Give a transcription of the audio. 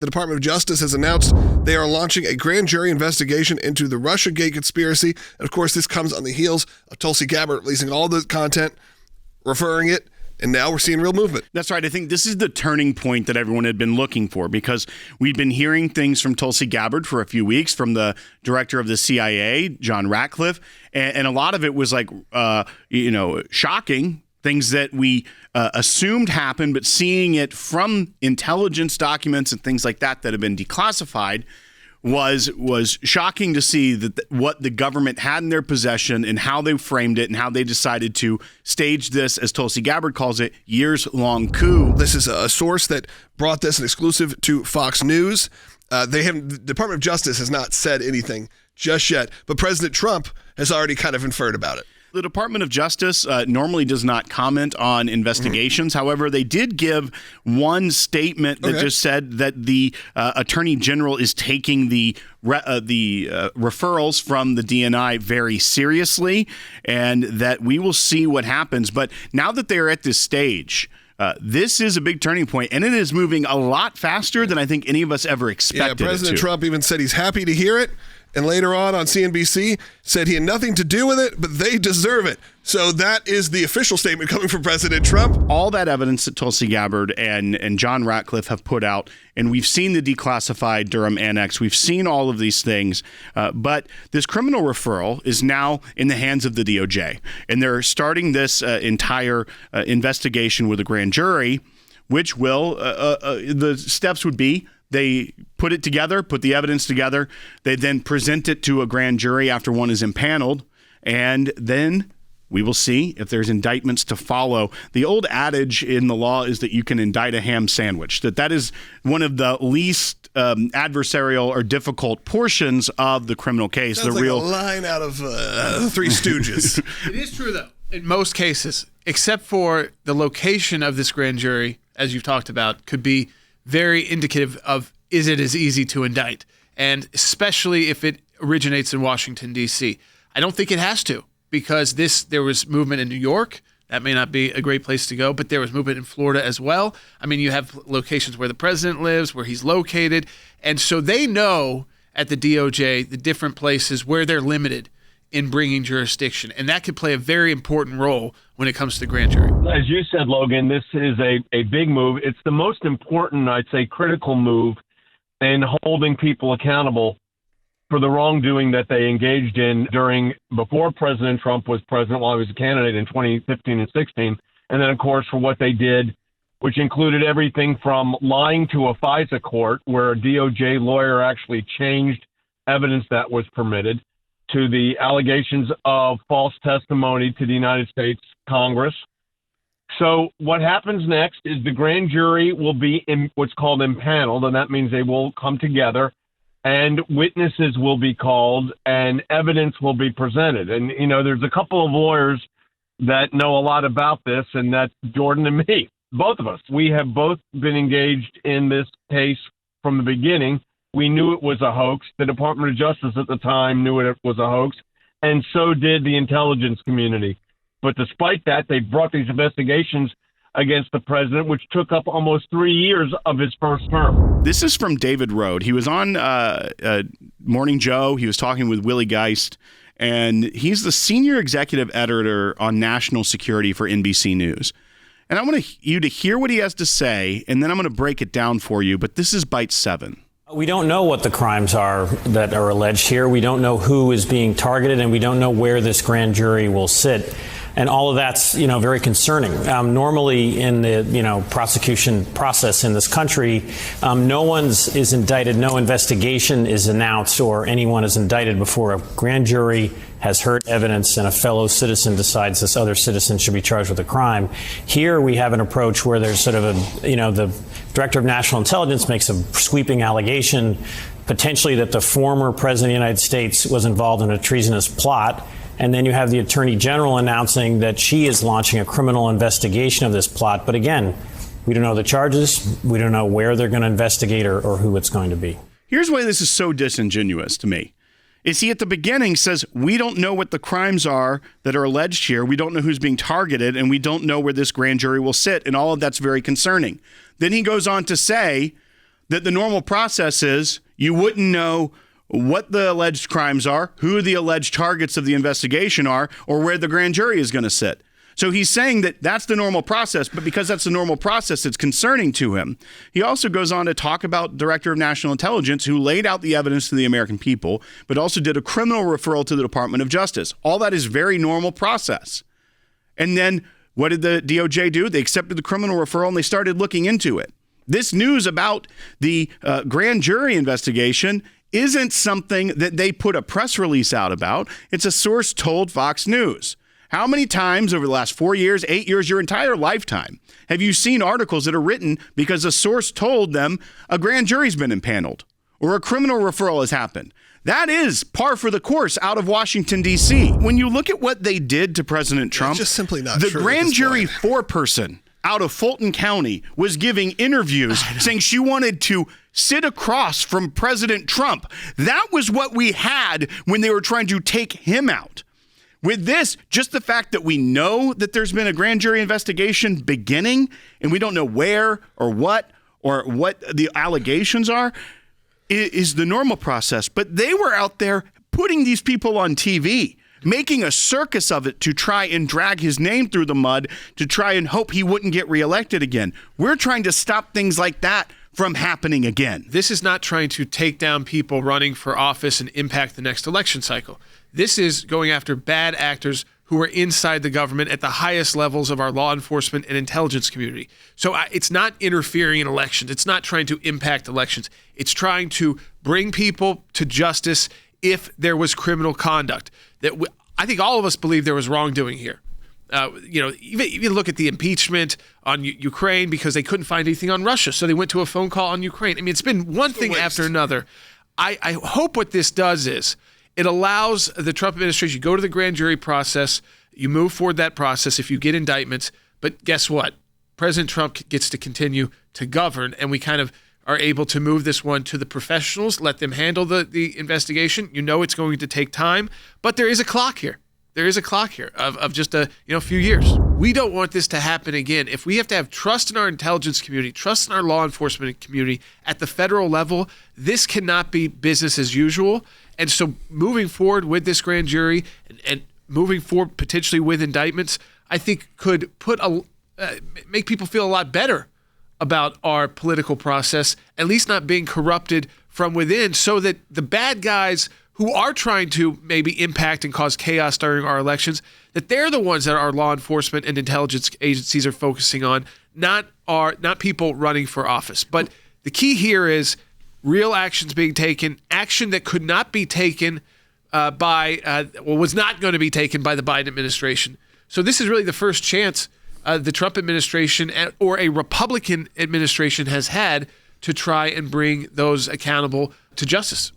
The Department of Justice has announced they are launching a grand jury investigation into the Russiagate conspiracy. And of course, this comes on the heels of Tulsi Gabbard releasing all the content, referring it, and now we're seeing real movement. That's right. I think this is the turning point that everyone had been looking for, because we'd been hearing things from Tulsi Gabbard for a few weeks, from the director of the CIA, John Ratcliffe, and a lot of it was like, shocking. Things that we assumed happened, but seeing it from intelligence documents and things like that that have been declassified was shocking to see that what the government had in their possession and how they framed it and how they decided to stage this, as Tulsi Gabbard calls it, years-long coup. This is a source that brought this, an exclusive to Fox News. The Department of Justice has not said anything just yet, but President Trump has already kind of inferred about it. The Department of Justice normally does not comment on investigations. However, they did give one statement that just said that the Attorney General is taking the referrals from the DNI very seriously, and that we will see what happens. But now that they are at this stage, this is a big turning point, and it is moving a lot faster than I think any of us ever expected. Yeah, President Trump even said he's happy to hear it. And later on CNBC said he had nothing to do with it, but they deserve it. So that is the official statement coming from President Trump. All that evidence that Tulsi Gabbard and John Ratcliffe have put out, and we've seen the declassified Durham Annex, we've seen all of these things, but this criminal referral is now in the hands of the DOJ. And they're starting this entire investigation with a grand jury, which will, the steps would be, they put it together, put the evidence together. They then present it to a grand jury after one is impaneled. And then we will see if there's indictments to follow. The old adage in the law is that you can indict a ham sandwich, that is one of the least adversarial or difficult portions of the criminal case. Sounds like a line out of Three Stooges. It is true, though, in most cases, except for the location of this grand jury, as you've talked about, could be very indicative of, is it as easy to indict? And especially if it originates in Washington, D.C. I don't think it has to, because there was movement in New York. That may not be a great place to go, but there was movement in Florida as well. I mean, you have locations where the president lives, where he's located. And so they know at the DOJ the different places where they're limited in bringing jurisdiction. And that could play a very important role when it comes to the grand jury. As you said, Logan, this is a big move. It's the most important, I'd say, critical move in holding people accountable for the wrongdoing that they engaged in before President Trump was president, while he was a candidate in 2015 and 16. And then, of course, for what they did, which included everything from lying to a FISA court, where a DOJ lawyer actually changed evidence that was permitted, to the allegations of false testimony to the United States Congress. So what happens next is the grand jury will be in what's called impaneled, and that means they will come together, and witnesses will be called, and evidence will be presented. And, there's a couple of lawyers that know a lot about this, and that's Jordan and me, both of us. We have both been engaged in this case from the beginning. We knew it was a hoax. The Department of Justice at the time knew it was a hoax, and so did the intelligence community. But despite that, they brought these investigations against the president, which took up almost 3 years of his first term. This is from David Rode. He was on Morning Joe. He was talking with Willie Geist, and he's the senior executive editor on national security for NBC News. And I want you to hear what he has to say, and then I'm going to break it down for you. But this is Bite 7. We don't know what the crimes are that are alleged here. We don't know who is being targeted, and we don't know where this grand jury will sit. And all of that's, very concerning. Normally in the, prosecution process in this country, no one's is indicted, no investigation is announced, or anyone is indicted before a grand jury has heard evidence and a fellow citizen decides this other citizen should be charged with a crime. Here we have an approach where there's sort of the Director of National Intelligence makes a sweeping allegation, potentially that the former president of the United States was involved in a treasonous plot. And then you have the Attorney General announcing that she is launching a criminal investigation of this plot. But again, we don't know the charges. We don't know where they're going to investigate or who it's going to be. Here's why this is so disingenuous to me. Is he at the beginning says, we don't know what the crimes are that are alleged here. We don't know who's being targeted, and we don't know where this grand jury will sit. And all of that's very concerning. Then he goes on to say that the normal process is you wouldn't know what the alleged crimes are, who the alleged targets of the investigation are, or where the grand jury is going to sit. So he's saying that that's the normal process, but because that's the normal process, it's concerning to him. He also goes on to talk about Director of National Intelligence, who laid out the evidence to the American people, but also did a criminal referral to the Department of Justice. All that is very normal process. And then what did the DOJ do? They accepted the criminal referral and they started looking into it. This news about the grand jury investigation isn't something that they put a press release out about. It's a source told Fox News. How many times over the last 4 years, 8 years, your entire lifetime, have you seen articles that are written because a source told them a grand jury's been impaneled or a criminal referral has happened? That is par for the course out of Washington, D.C. When you look at what they did to President Trump, just simply not the true grand jury point. foreperson out of Fulton County was giving interviews saying she wanted to sit across from President Trump. That was what we had when they were trying to take him out. With this, just the fact that we know that there's been a grand jury investigation beginning and we don't know where or what the allegations are is the normal process. But they were out there putting these people on TV, making a circus of it to try and drag his name through the mud, to try and hope he wouldn't get reelected again. We're trying to stop things like that from happening again. This is not trying to take down people running for office and impact the next election cycle. This is going after bad actors who are inside the government at the highest levels of our law enforcement and intelligence community. So it's not interfering in elections. It's not trying to impact elections. It's trying to bring people to justice if there was criminal conduct. I think all of us believe there was wrongdoing here. Even look at the impeachment on Ukraine because they couldn't find anything on Russia, so they went to a phone call on Ukraine. I mean, it's been one thing after another. I hope what this does is it allows the Trump administration, you go to the grand jury process, you move forward that process if you get indictments, but guess what? President Trump gets to continue to govern, and we kind of are able to move this one to the professionals, let them handle the investigation. You know it's going to take time, but there is a clock here. There is a clock here of just a few years. We don't want this to happen again. If we have to have trust in our intelligence community, trust in our law enforcement community at the federal level, this cannot be business as usual. And so moving forward with this grand jury and moving forward potentially with indictments, I think could make people feel a lot better about our political process, at least not being corrupted from within, so that the bad guys who are trying to maybe impact and cause chaos during our elections, that they're the ones that our law enforcement and intelligence agencies are focusing on, not people running for office. But the key here is real actions being taken, action that could not be taken was not going to be taken by the Biden administration. So this is really the first chance the Trump administration or a Republican administration has had to try and bring those accountable to justice.